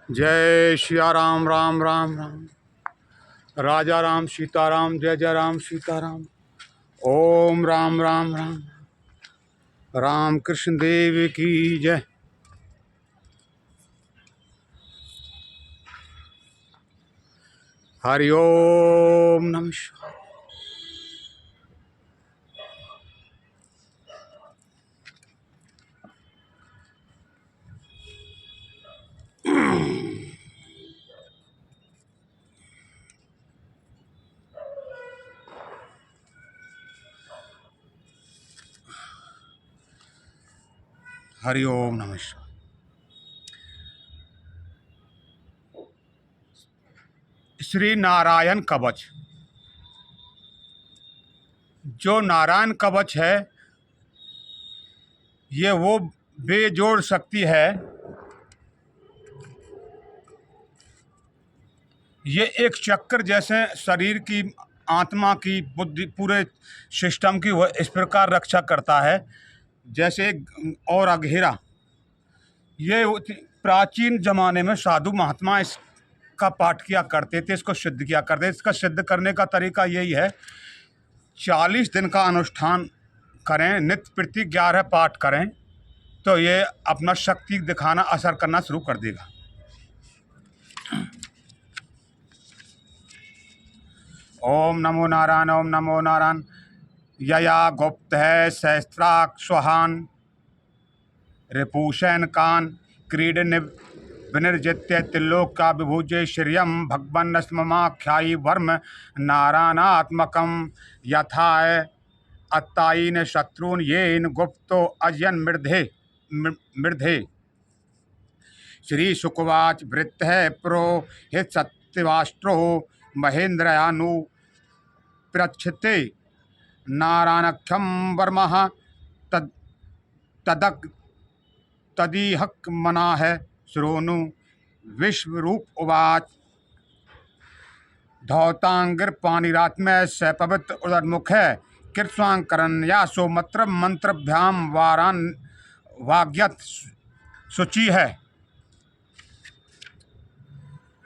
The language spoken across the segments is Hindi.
जय सिया राम राम राम राम। राजा राम सीताराम जय जय राम सीताराम। ओम राम राम राम। राम कृष्ण देव की जय। हरि ओम नमः शिवाय। हरि ओम नमः शिवाय। श्री नारायण कवच। जो नारायण कवच है ये वो बेजोड़ शक्ति है। ये एक चक्र जैसे शरीर की, आत्मा की, बुद्धि, पूरे सिस्टम की वह इस प्रकार रक्षा करता है जैसे और अघेरा। ये प्राचीन जमाने में साधु महात्मा इसका पाठ किया करते थे, इसको सिद्ध किया करते थे। इसका सिद्ध करने का तरीका यही है, 40 दिन का अनुष्ठान करें, नित्य प्रति 11 पाठ करें तो ये अपना शक्ति दिखाना, असर करना शुरू कर देगा। ओम नमो नारायण ओम नमो नारायण। यया गुप्त है सहस्त्राक्षहान रिपुषैन कान क्रीड विनिर्जित्य त्रिलोक का विभुजे श्रियम भगवन् स्ममाख्यायी वर्म नारायणात्मकम यथाय अत्तायीन शत्रुन येन गुप्तो अजयन मृधे। श्री शुकवाच वृत्त है पुरोहित सत्यवाष्ट्रो महेन्द्रयानु प्रक्षते नारायणख्यम वर्मः तद तदक तदीहक मना है श्रोनु विश्वरूप उवाच। धौतांगिर पानिरात्मय स पवित्र उदरमुख है कृत्स्वांकरण्यासो मंत्रभ्याम वारान वाग्यत शुचि है।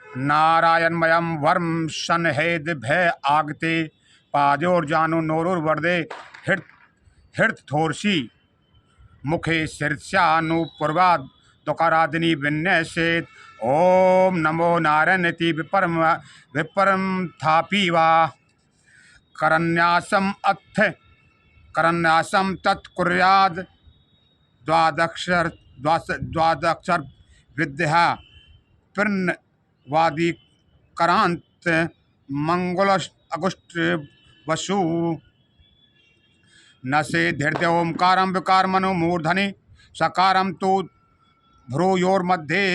नारायणमयम वर्म सनहेद भय आगते पादोर जानु नोरुर वर्दे हृत थोरसी मुखे शीर्ष्यानुपूर्वा दुकारादिनी विन्यसेत। ओम नमो नारायणति विपरम थापी वा करन्यासम अथ करन्यासम तत्कुर्याद द्वादक्षर विद्या वादी करांत मंगल अगुष्ट वसु नशे धीर्य ओंकारम विकार मनो मूर्धनि सकारम तो भ्रूयोर्मध्ये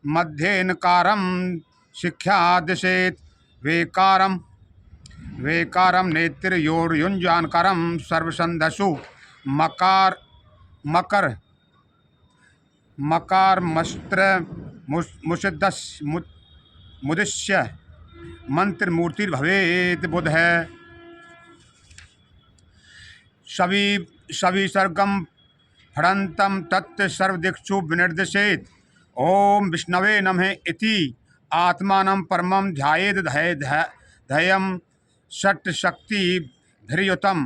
मध्येनकारम शिक्षा दिशेत वेकारम नेत्रोर्युंजानकारम सर्वसंधसु मकार मकर मकार मस्त्र मुदिश्य मंत्र मूर्ति भवेत बुध है। सवि सर्गम फड़ंतम तत्व सर्वदिक्षु विनिर्देशेत। ओम विष्णवे नमः इति आत्मानं परमं ध्यायेद धैर्यं षट् शक्ति धीर्युतम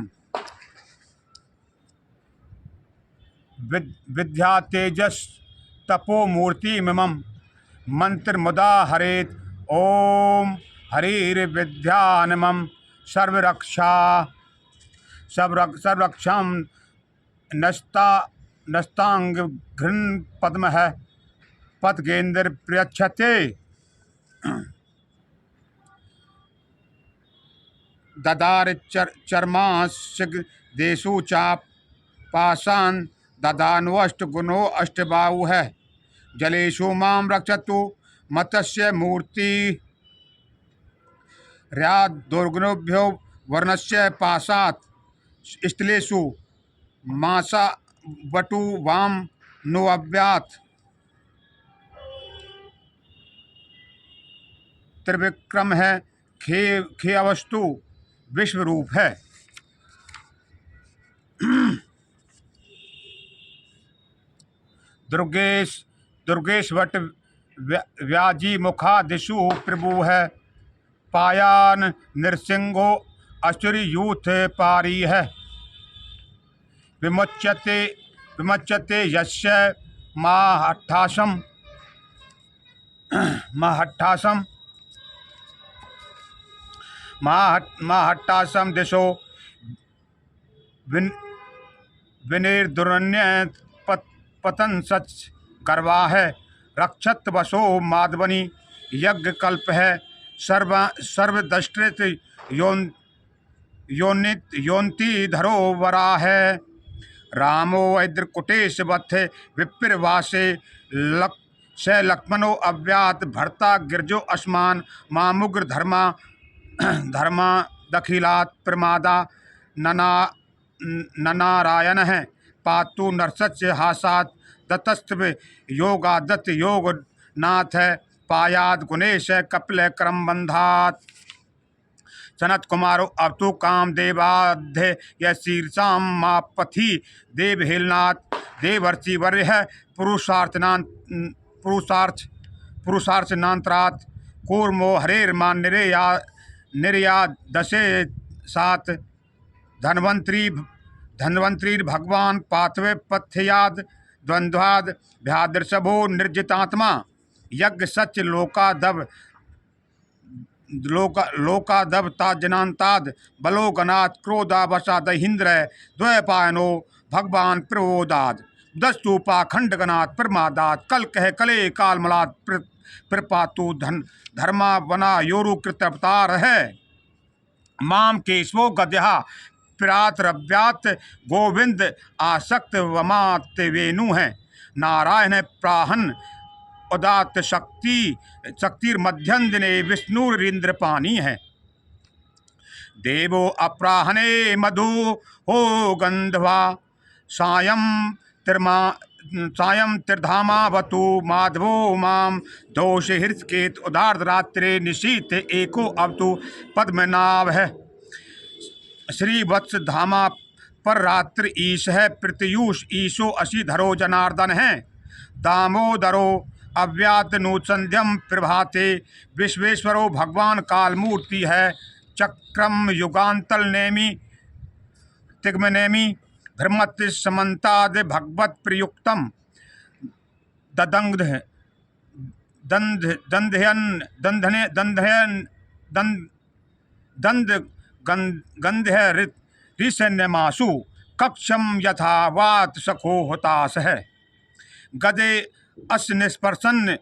विद्या तेजस तपो मूर्ति मिमम मंत्र मुदा हरेत। ओम हरिर्विद्यानमं सर्वरक्षाम नस्तांग घृण पद्म है पदगेंद्र प्रयच्छते। ददार चर्मास्य देशु चाप पाषाण ददानुष्ट गुणो अष्टबाहु है। जलेषु माम रक्षतु मत्स्य मूर्ति र्या दुर्गुणभ्यो वर्णस्य पाशात् स्थलेषु मासा वटु वाम नो अव्यात। त्रिविक्रम है खे अवस्तु विश्वरूप है। दुर्गेश वट व्याजी मुखादिशु प्रभु है, पायान नृसिंहो असुरी यूथ पारी है। विमुच्यते विमुच्यते यस्य माहट्ठासम महट्ठासम माहट्टासम दिशो विनिर्दुरन्य पतन सच गर्वा है। रक्षत वसो माधवनी यज्ञ कल्प है। सर्वदृष्टित योन्ति धरो वरा है। रामो वैद्रकुटेश वत्थ विप्रवासे लक्ष्मणो अव्यात भर्ता गिरजो अस्मान मामुग्र धर्मा दखिलात प्रमादा ननारायण है। पातु नरसच हासात दत्तस्व योगादत्त योग नाथ है। पायाद गुणेश कपिल क्रम बंधात। सनत कुमारो अवतु काम देवाध्य यह शीर्षाम मापथि देवहेलनाथ। देवर्षि वर्य है पुरुषार्थ नांतरात। कूर्मो हरेर मान निर्या दशे सात। धन्वंतरी भगवान पाथवे पथ्याद द्वंद्वाद भ्यादृषभो निर्जितात्मा। यज्ञ सच लोकादव ताजनांताद बलोगनाथ क्रोधावसादहिंद्र द्वैपायनो भगवान प्रवोदाद। दस्तु पाखंडगनाथ प्रमादात कल कह कले कालमलात प्रपातु धर्मा बना योरु कृतवतार है। माम केशवो गद्या प्रात रव्यात गोविंद आसक्त वमात वेणु है। नारायण प्राहन उदात शक्तिर्मध्यम दिने विष्णुरिंद्र पानी है। देवो अप्राहने मधु हो गंधवा सायं त्रिधामावतु माधवो माम दोष हृषकेत उदार्ध रात्रे निशीत एको अवतु पद्मनाभ है। श्रीवत्स धामा पर रात्रि ईश है। प्रत्युष ईशो अशीधरो जनार्दन है। दामोदरो अव्यात नूसंध्यम प्रभाते विश्वेश्वरो भगवान कालमूर्ति है। चक्रम युगांतल नेमि तिग्मनेमि भ्रमत समन्ताद भगवत प्रयुक्तम ददंग गंध्य ऋषन्यमासु कक्षम यथावात सखो होतास है। गदे अस निष्पर्शन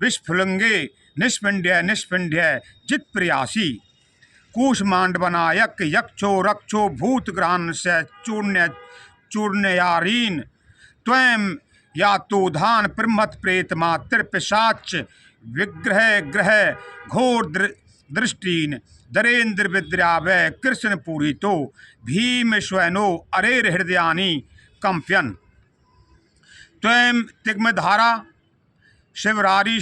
विस्फुलंगे निष्पिंड्य जित प्रयासी। कूष्मांड बनायक यक्षो रक्षो भूतग्रान से चूर्णयारीन। त्वं यातुधान प्रमथ प्रेत मात्र पिशाच विग्रह ग्रह घोर दृष्टीन। दरेन्द्र विद्रावय कृष्ण पूरी तो भीम स्वयनो अरेर हृदयानी कंप्यन। त्वं तिग्मधारा शिवरारी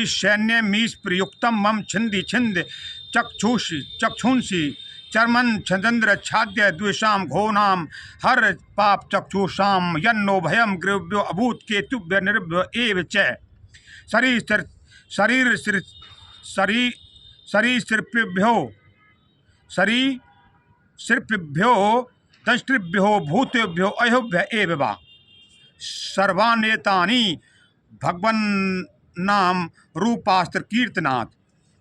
सैन्य मीश प्रयुक्तम मम छिंदी छिंद चक्षुंसी चर्मन चंद्र छाद्य द्विषाम घोनाम हर पाप चक्षुषाम यन्नो भयम गृभ्यो अभूत केतुभ्य निरुभ्य एव च। सरीसृपिभ्यो दष्ट्रिभ्यो भूतेभ्यो अयोभ्य एव वा। सर्वान्यतानि भगवन्नाम रूपास्त्र कीर्तनाथ।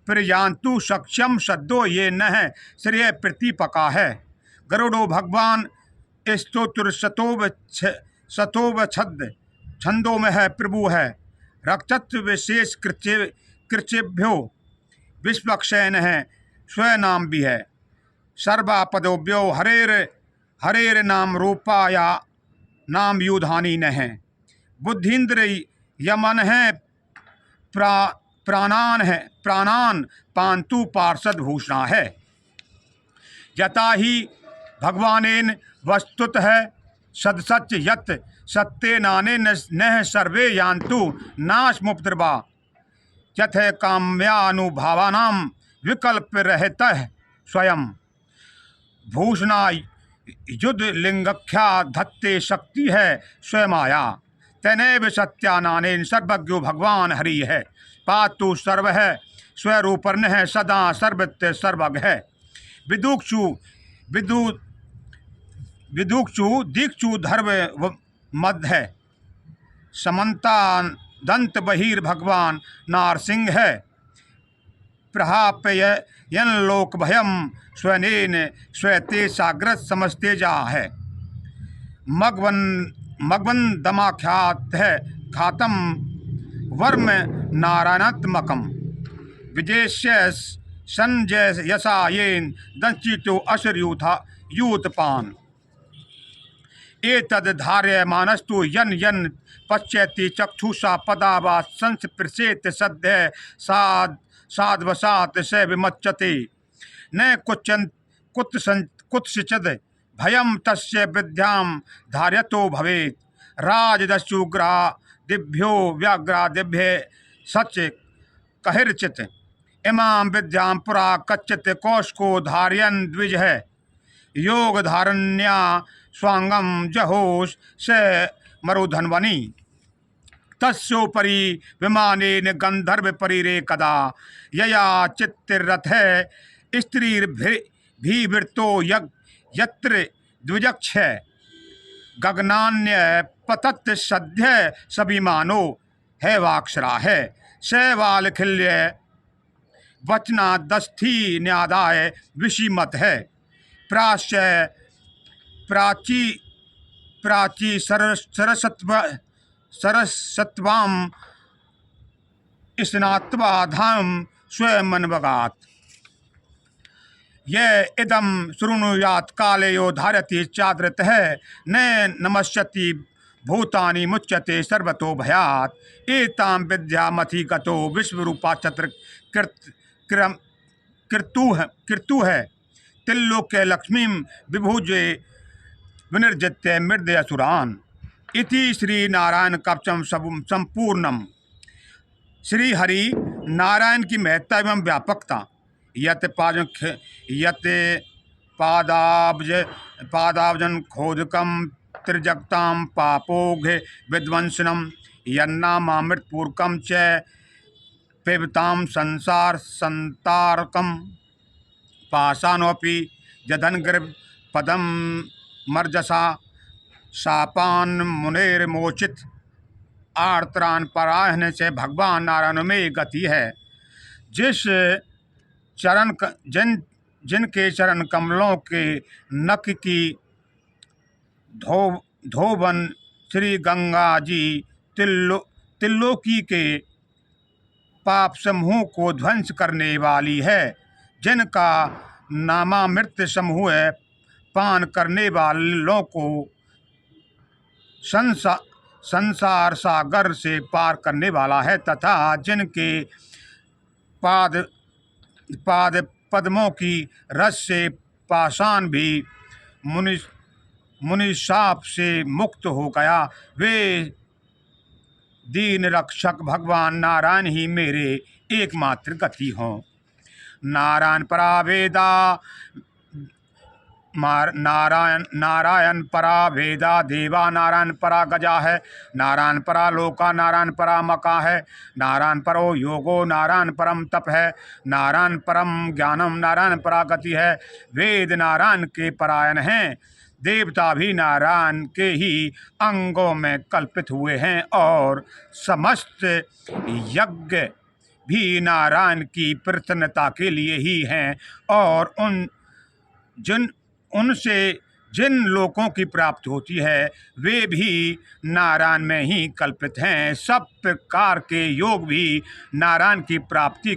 प्रयान्तु सक्षम सद्दो ये न है श्रेय प्रतिपका है। गरुड़ो भगवान स्तोत्र शतोव छंदों में है प्रभु है। रक्षत्व विशेष कृचेभ्यो विश्वक्षयन है स्वनाम भी है। सर्वापदोभ्यो हरेर नाम रूपाया नाम युधानी न है। बुद्धिन्द्र यमन है प्राणान पांतु पार्षद भूषणा है। यथा ही भगवानेन वस्तुत है सदसच यत सत्ते नाने न सर्वे यान्तु नाश मुप्तर्वा। यथ काम्यानुभावानां विकल्प रहतः स्वयं। भूषणा युद्ध लिंगख्या धत्ते शक्ति है स्वयमाया। तेनैव सत्यानानेन सर्वज्ञो भगवान हरि है। पातु सर्व है स्वरूपर्ण है सदा सर्वत्र सर्वज्ञ है। विदुक्षु विदु विदुक्षु दीक्षु धर्म मद है। समन्ता दंत बहिर भगवान नारसिंह है। प्रहापय यन लोक भयम स्वनेन स्वते साग्रत समस्ते जा है। मगवन दमाख्यात है खातम वर्म नारायणात्मकम। विदेश्य संजय यसा येन दंचितो असुर यूतपान। एतद् धार्यमानस्तु यन यन पश्यति चक्षुषा पदावा संस्पृशेत सद्य साधवसात स विमच्यते। न कुत्सिचिद भयम तस्य विद्यां धार्यतो भवेत्। राजदस्युग्रादिभ्यो व्याघ्रादिभ्य सच कहिर्चित्। इमां विद्यां पुरा कच्चित् कौशको धारयन् द्विज है। योग धारण्या स्वांगम जहोष स मरुधन्वनी। तस्योपरि विमानेन गंधर्व परिरे कदा। यया चित्तिरथ स्त्रीर्भिवृतो यत्र द्विजक्ष। गगनान्य पतत सद्य सभिमानो है वाक्षरा है। शैवाल खिल्य वचना दस्थि न्यादाय विषीमत है। प्राची सरसत्वाम स्नात्वा धाम स्वयमन्वगात। ये इदम शृणुयात् काले यो धारति चादृत है। न नमस्यति भूतानि मुच्यते सर्वतो भयात्। एतां विद्यामथि गतो विश्वरूपा चत्र कृतु है। तिल्लोक्य लक्ष्मीं विभुजे विनिर्जित्य मृदय असुरान। इति श्री नारायण कवचम संपूर्णम। श्री हरि नारायण की महत्ता एवं व्यापकता। यत पादाब्जन खोदकम त्रिजगतां पापोघ विध्वंसनम। यन्नामामृतपूर्वकम च पिबतां संसार संतारकम। पाषाणोऽपि जधन्ग्र पदम मर्जसा। शापान मुनेर्मोचित आर्त्रान परायण से भगवान नारायण में गति है। जिनके चरण कमलों के नख की धोबन श्री गंगा जी तिल्लोकी के पाप समूह को ध्वंस करने वाली है। जिनका नामामृत समूह पान करने वालों को संसार सागर से पार करने वाला है। तथा जिनके पाद पद्मों की रस से पाषाण भी मुनिशाप से मुक्त हो गया। वे दीन रक्षक भगवान नारायण ही मेरे एकमात्र गति हों। नारायण परा वेदा नारायण परा वेदा देवा। नारायण परा गजा है। नारायण परा लोका। नारायण परा मका है। नारायण परो योगो। नारायण परम तप है। नारायण परम ज्ञानम। नारायण परा गति है। वेद नारायण के परायण हैं। देवता भी नारायण के ही अंगों में कल्पित हुए हैं और समस्त यज्ञ भी नारायण की प्रसन्नता के लिए ही हैं। और उनसे जिन लोकों की प्राप्ति होती है वे भी नारायण में ही कल्पित हैं। सब प्रकार के योग भी नारायण की प्राप्ति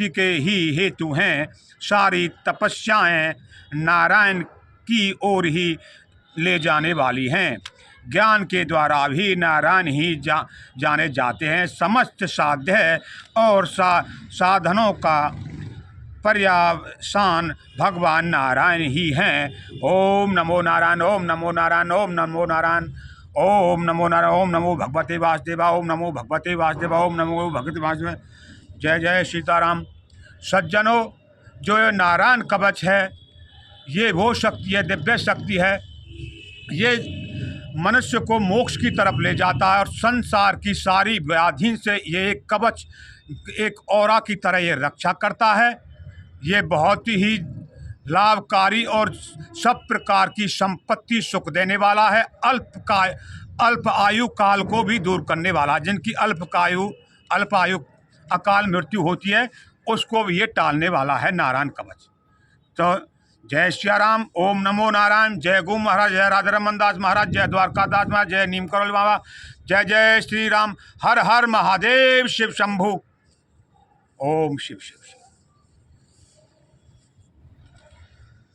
के ही हेतु हैं। सारी तपस्याएं नारायण की ओर ही ले जाने वाली हैं। ज्ञान के द्वारा भी नारायण ही जाने जाते हैं। समस्त साध्य और साधनों का पर्यवसान भगवान नारायण ही हैं। ओम नमो नारायण। ओम नमो नारायण। ओम नमो नारायण। ओम नमो नारायण। ओम नमो भगवते वासुदेवा। ओम नमो भगवते वासुदेवा। ओम नमो भगवते वासुदेवा। जय जय सीताराम। सज्जनों, जो ये नारायण कवच है ये वो शक्ति है, दिव्य शक्ति है। ये मनुष्य को मोक्ष की तरफ ले जाता है और संसार की सारी व्याधि से ये एक कवच, एक औरा की तरह ये रक्षा करता है। ये बहुत ही लाभकारी और सब प्रकार की संपत्ति सुख देने वाला है। अल्प आयु काल को भी दूर करने वाला, जिनकी अल्प आयु अकाल मृत्यु होती है उसको भी ये टालने वाला है नारायण कवच। तो जय श्री राम, ओम नमो नारायण, जय गो महाराज, जय राधा रमन दास महाराज, जय द्वारकादास महाराज, जय नीम करोल बाबा, जय जय श्री राम, हर हर महादेव, शिव शंभु, ओम शिव शिव।